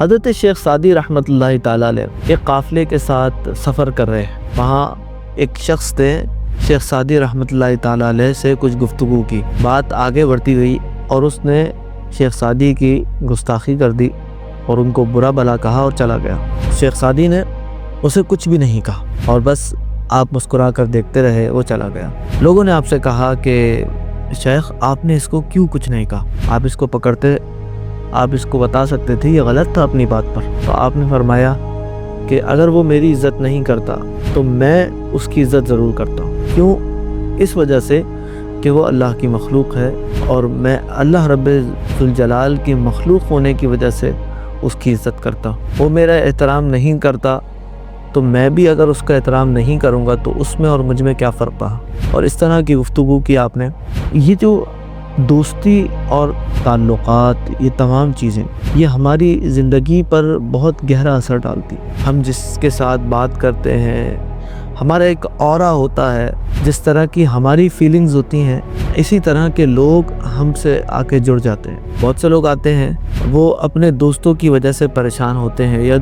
حضرت شیخ سعدی رحمۃ اللہ تعالیٰ علیہ ایک قافلے کے ساتھ سفر کر رہے ہیں. وہاں ایک شخص نے شیخ سعدی رحمۃ اللہ تعالیٰ علیہ سے کچھ گفتگو کی. بات آگے بڑھتی گئی اور اس نے شیخ سعدی کی گستاخی کر دی اور ان کو برا بھلا کہا اور چلا گیا. شیخ سعدی نے اسے کچھ بھی نہیں کہا اور بس آپ مسکرا کر دیکھتے رہے. وہ چلا گیا. لوگوں نے آپ سے کہا کہ شیخ آپ نے اس کو کیوں کچھ نہیں کہا؟ آپ اس کو پکڑتے، آپ اس کو بتا سکتے تھے یہ غلط تھا اپنی بات پر. تو آپ نے فرمایا کہ اگر وہ میری عزت نہیں کرتا تو میں اس کی عزت ضرور کرتا ہوں. کیوں؟ اس وجہ سے کہ وہ اللہ کی مخلوق ہے اور میں اللہ رب ذوالجلال کی مخلوق ہونے کی وجہ سے اس کی عزت کرتا ہوں. وہ میرا احترام نہیں کرتا تو میں بھی اگر اس کا احترام نہیں کروں گا تو اس میں اور مجھ میں کیا فرق رہا. اور اس طرح کی گفتگو کی آپ نے. یہ جو دوستی اور تعلقات، یہ تمام چیزیں یہ ہماری زندگی پر بہت گہرا اثر ڈالتی. ہم جس کے ساتھ بات کرتے ہیں ہمارا ایک اورا ہوتا ہے، جس طرح کی ہماری فیلنگز ہوتی ہیں اسی طرح کے لوگ ہم سے آ کے جڑ جاتے ہیں. بہت سے لوگ آتے ہیں وہ اپنے دوستوں کی وجہ سے پریشان ہوتے ہیں یا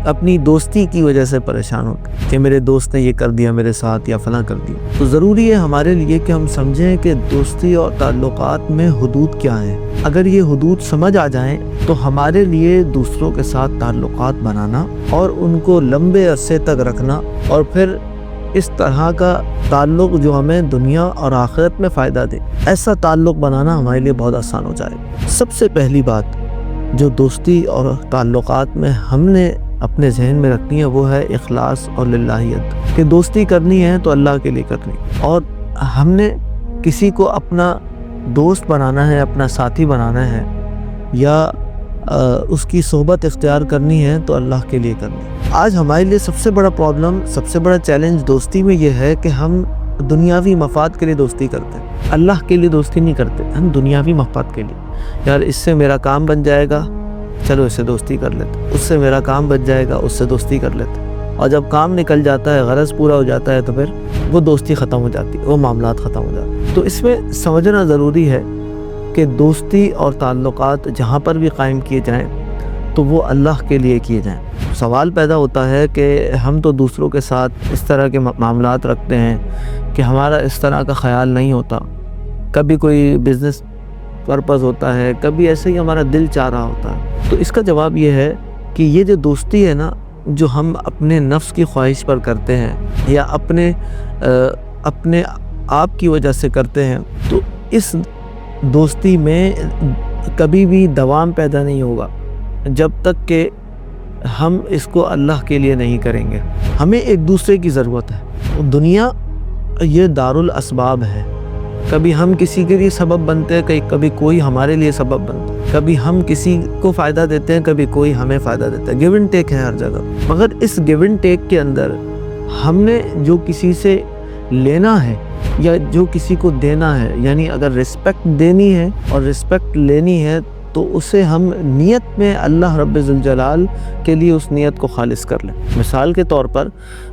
اپنی دوستی کی وجہ سے پریشان ہوتے ہیں کہ میرے دوست نے یہ کر دیا میرے ساتھ یا فلاں کر دیا. تو ضروری ہے ہمارے لیے کہ ہم سمجھیں کہ دوستی اور تعلقات میں حدود کیا ہیں. اگر یہ حدود سمجھ آ جائیں تو ہمارے لیے دوسروں کے ساتھ تعلقات بنانا اور ان کو لمبے عرصے تک رکھنا اور پھر اس طرح کا تعلق جو ہمیں دنیا اور آخرت میں فائدہ دے، ایسا تعلق بنانا ہمارے لیے بہت آسان ہو جائے. سب سے پہلی بات جو دوستی اور تعلقات میں ہم نے اپنے ذہن میں رکھنی ہے وہ ہے اخلاص اور للہیت. کہ دوستی کرنی ہے تو اللہ کے لیے کرنی، اور ہم نے کسی کو اپنا دوست بنانا ہے، اپنا ساتھی بنانا ہے یا اس کی صحبت اختیار کرنی ہے تو اللہ کے لیے کرنی. آج ہمارے لیے سب سے بڑا پرابلم، سب سے بڑا چیلنج دوستی میں یہ ہے کہ ہم دنیاوی مفاد کے لیے دوستی کرتے ہیں. اللہ کے لیے دوستی نہیں کرتے، ہم دنیاوی مفاد کے لیے. یار اس سے میرا کام بن جائے گا، چلو اس سے دوستی کر لیتے. اس سے میرا کام بچ جائے گا، اس سے دوستی کر لیتے. اور جب کام نکل جاتا ہے، غرض پورا ہو جاتا ہے تو پھر وہ دوستی ختم ہو جاتی ہے، وہ معاملات ختم ہو جاتے ہیں. تو اس میں سمجھنا ضروری ہے کہ دوستی اور تعلقات جہاں پر بھی قائم کیے جائیں تو وہ اللہ کے لیے کیے جائیں. سوال پیدا ہوتا ہے کہ ہم تو دوسروں کے ساتھ اس طرح کے معاملات رکھتے ہیں کہ ہمارا اس طرح کا خیال نہیں ہوتا. کبھی کوئی بزنس پرپز ہوتا ہے، کبھی ایسے ہی ہمارا دل چاہ رہا ہوتا ہے. تو اس کا جواب یہ ہے کہ یہ جو دوستی ہے نا، جو ہم اپنے نفس کی خواہش پر کرتے ہیں یا اپنے آپ کی وجہ سے کرتے ہیں، تو اس دوستی میں کبھی بھی دوام پیدا نہیں ہوگا جب تک کہ ہم اس کو اللہ کے لیے نہیں کریں گے. ہمیں ایک دوسرے کی ضرورت ہے. دنیا یہ دارالاسباب ہے. کبھی ہم کسی کے لیے سبب بنتے ہیں، کبھی کوئی ہمارے لیے سبب بنتا ہے. کبھی ہم کسی کو فائدہ دیتے ہیں، کبھی کوئی ہمیں فائدہ دیتا ہے. گیو اینڈ ٹیک ہے ہر جگہ. مگر اس گیو اینڈ ٹیک کے اندر ہم نے جو کسی سے لینا ہے یا جو کسی کو دینا ہے، یعنی اگر رسپیکٹ دینی ہے اور رسپیکٹ لینی ہے تو اسے ہم نیت میں اللہ رب ذوالجلال کے لیے اس نیت کو خالص کر لیں. مثال کے طور پر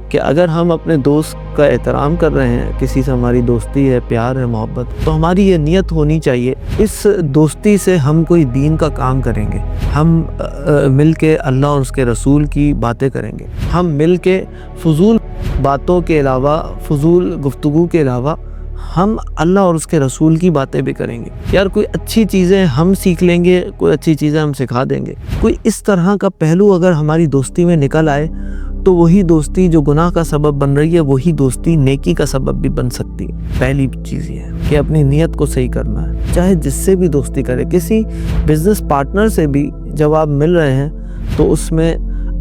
کہ اگر ہم اپنے دوست کا احترام کر رہے ہیں، کسی سے ہماری دوستی ہے، پیار ہے، محبت، تو ہماری یہ نیت ہونی چاہیے اس دوستی سے ہم کوئی دین کا کام کریں گے. ہم مل کے اللہ اور اس کے رسول کی باتیں کریں گے. ہم مل کے فضول باتوں کے علاوہ، فضول گفتگو کے علاوہ ہم اللہ اور اس کے رسول کی باتیں بھی کریں گے. یار کوئی اچھی چیزیں ہم سیکھ لیں گے، کوئی اچھی چیزیں ہم سکھا دیں گے. کوئی اس طرح کا پہلو اگر ہماری دوستی میں نکل آئے تو وہی دوستی جو گناہ کا سبب بن رہی ہے، وہی دوستی نیکی کا سبب بھی بن سکتی ہے. پہلی چیز یہ ہے کہ اپنی نیت کو صحیح کرنا ہے. چاہے جس سے بھی دوستی کرے، کسی بزنس پارٹنر سے بھی جب آپ مل رہے ہیں تو اس میں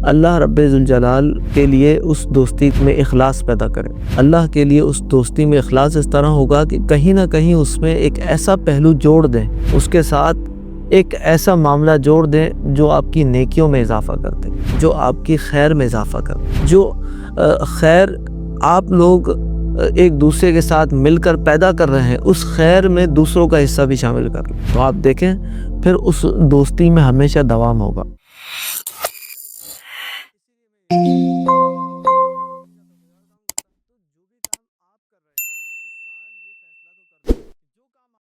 اللہ رب ذوالجلال کے لیے اس دوستی میں اخلاص پیدا کریں. اللہ کے لیے اس دوستی میں اخلاص اس طرح ہوگا کہ کہیں نہ کہیں اس میں ایک ایسا پہلو جوڑ دیں، اس کے ساتھ ایک ایسا معاملہ جوڑ دیں جو آپ کی نیکیوں میں اضافہ کر دیں، جو آپ کی خیر میں اضافہ کر دیں، جو خیر آپ لوگ ایک دوسرے کے ساتھ مل کر پیدا کر رہے ہیں، اس خیر میں دوسروں کا حصہ بھی شامل کر لیں. تو آپ دیکھیں پھر اس دوستی میں ہمیشہ دوام ہوگا.